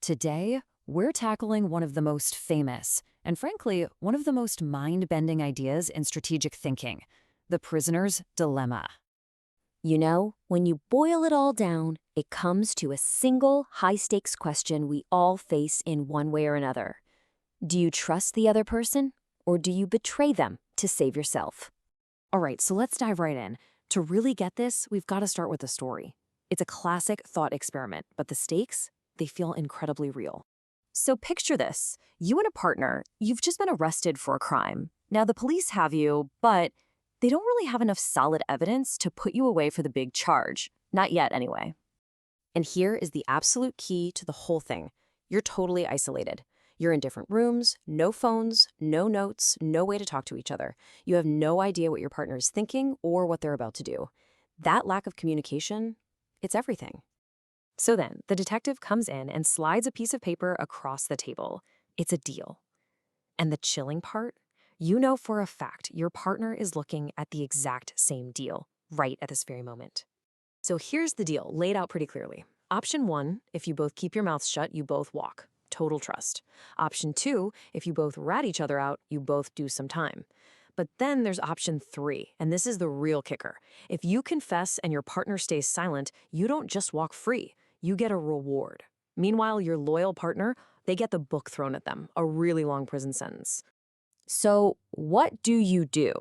Today, we're tackling one of the most famous, and frankly, one of the most mind-bending ideas in strategic thinking, the prisoner's dilemma. When you boil it all down, it comes to a single high-stakes question we all face in one way or another. Do you trust the other person, or do you betray them to save yourself? All right, so let's dive right in. To really get this, we've got to start with the story. It's a classic thought experiment, but the stakes, they feel incredibly real. So picture this. You and a partner, you've just been arrested for a crime. Now the police have you, but they don't really have enough solid evidence to put you away for the big charge. Not yet, anyway. And here is the absolute key to the whole thing. You're totally isolated. You're in different rooms, no phones, no notes, no way to talk to each other. You have no idea what your partner is thinking or what they're about to do. That lack of communication, it's everything. So then, the detective comes in and slides a piece of paper across the table. It's a deal. And the chilling part? You know for a fact your partner is looking at the exact same deal right at this very moment. So here's the deal, laid out pretty clearly. Option 1, if you both keep your mouths shut, you both walk. Total trust. Option 2, if you both rat each other out, you both do some time. But then there's option 3, and this is the real kicker. If you confess and your partner stays silent, you don't just walk free, you get a reward. Meanwhile, your loyal partner, they get the book thrown at them, a really long prison sentence. So what do you do?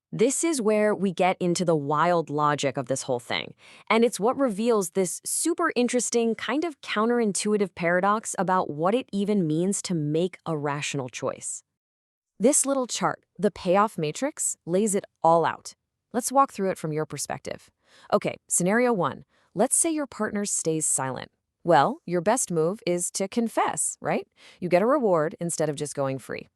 This is where we get into the wild logic of this whole thing. And it's what reveals this super interesting, kind of counterintuitive paradox about what it even means to make a rational choice. This little chart, the payoff matrix, lays it all out. Let's walk through it from your perspective. Okay, scenario 1. Let's say your partner stays silent. Well, your best move is to confess, right? You get a reward instead of just going free.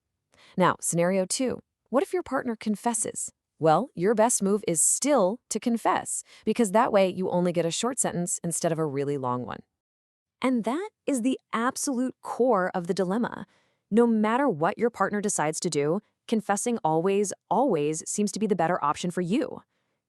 Now, scenario 2. What if your partner confesses? Well, your best move is still to confess, because that way you only get a short sentence instead of a really long one. And that is the absolute core of the dilemma. No matter what your partner decides to do, confessing always seems to be the better option for you.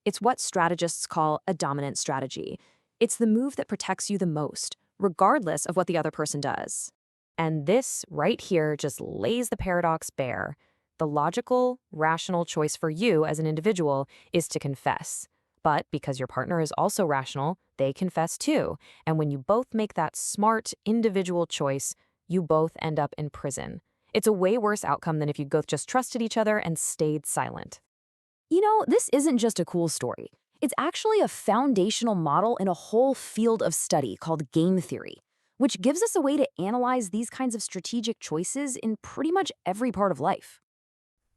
It's what strategists call a dominant strategy. It's the move that protects you the most, regardless of what the other person does. And this right here just lays the paradox bare. The logical, rational choice for you as an individual is to confess. But because your partner is also rational, they confess too. And when you both make that smart, individual choice, you both end up in prison. It's a way worse outcome than if you both just trusted each other and stayed silent. This isn't just a cool story. It's actually a foundational model in a whole field of study called game theory, which gives us a way to analyze these kinds of strategic choices in pretty much every part of life.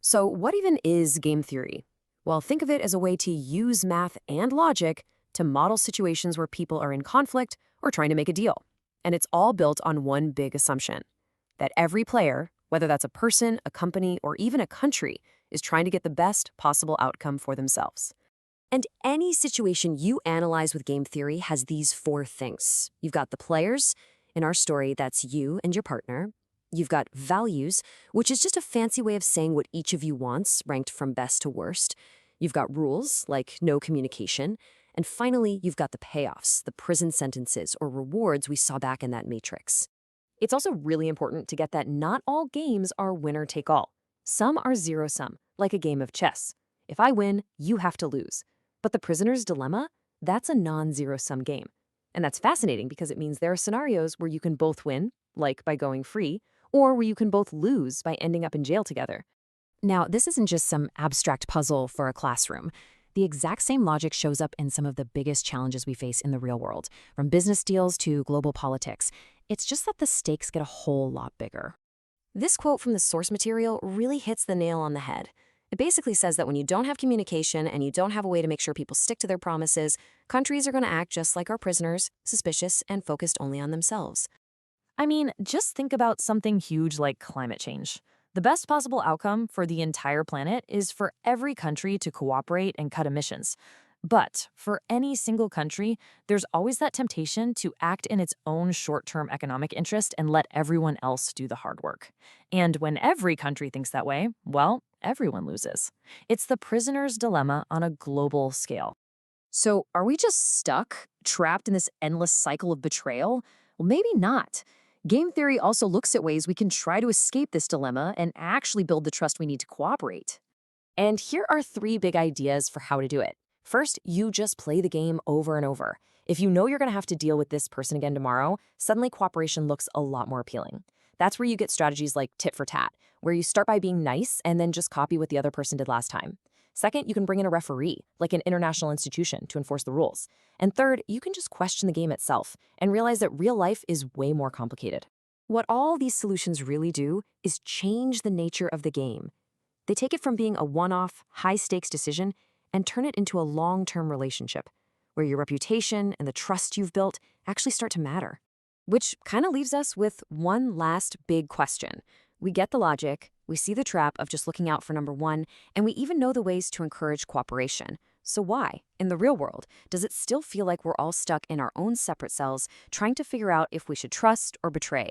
So what even is game theory? Well, think of it as a way to use math and logic to model situations where people are in conflict or trying to make a deal. And it's all built on one big assumption, that every player, whether that's a person, a company, or even a country, is trying to get the best possible outcome for themselves. And any situation you analyze with game theory has these 4 things. You've got the players. In our story, that's you and your partner. You've got values, which is just a fancy way of saying what each of you wants, ranked from best to worst. You've got rules, like no communication. And finally, you've got the payoffs, the prison sentences or rewards we saw back in that matrix. It's also really important to get that not all games are winner take all. Some are zero-sum, like a game of chess. If I win, you have to lose. But the prisoner's dilemma, that's a non-zero-sum game. And that's fascinating because it means there are scenarios where you can both win, like by going free, or where you can both lose by ending up in jail together. Now, this isn't just some abstract puzzle for a classroom. The exact same logic shows up in some of the biggest challenges we face in the real world, from business deals to global politics. It's just that the stakes get a whole lot bigger. This quote from the source material really hits the nail on the head. It basically says that when you don't have communication and you don't have a way to make sure people stick to their promises, countries are going to act just like our prisoners, suspicious and focused only on themselves. I mean, just think about something huge like climate change. The best possible outcome for the entire planet is for every country to cooperate and cut emissions. But for any single country, there's always that temptation to act in its own short-term economic interest and let everyone else do the hard work. And when every country thinks that way, well, everyone loses. It's the prisoner's dilemma on a global scale. So are we just stuck, trapped in this endless cycle of betrayal? Well, maybe not. Game theory also looks at ways we can try to escape this dilemma and actually build the trust we need to cooperate. And here are 3 big ideas for how to do it. First, you just play the game over and over. If you know you're going to have to deal with this person again tomorrow, suddenly cooperation looks a lot more appealing. That's where you get strategies like tit for tat, where you start by being nice and then just copy what the other person did last time. Second, you can bring in a referee, like an international institution, to enforce the rules. And third, you can just question the game itself and realize that real life is way more complicated. What all these solutions really do is change the nature of the game. They take it from being a one-off, high-stakes decision and turn it into a long-term relationship, where your reputation and the trust you've built actually start to matter. Which kind of leaves us with one last big question. We get the logic, we see the trap of just looking out for number one, and we even know the ways to encourage cooperation. So why, in the real world, does it still feel like we're all stuck in our own separate cells, trying to figure out if we should trust or betray?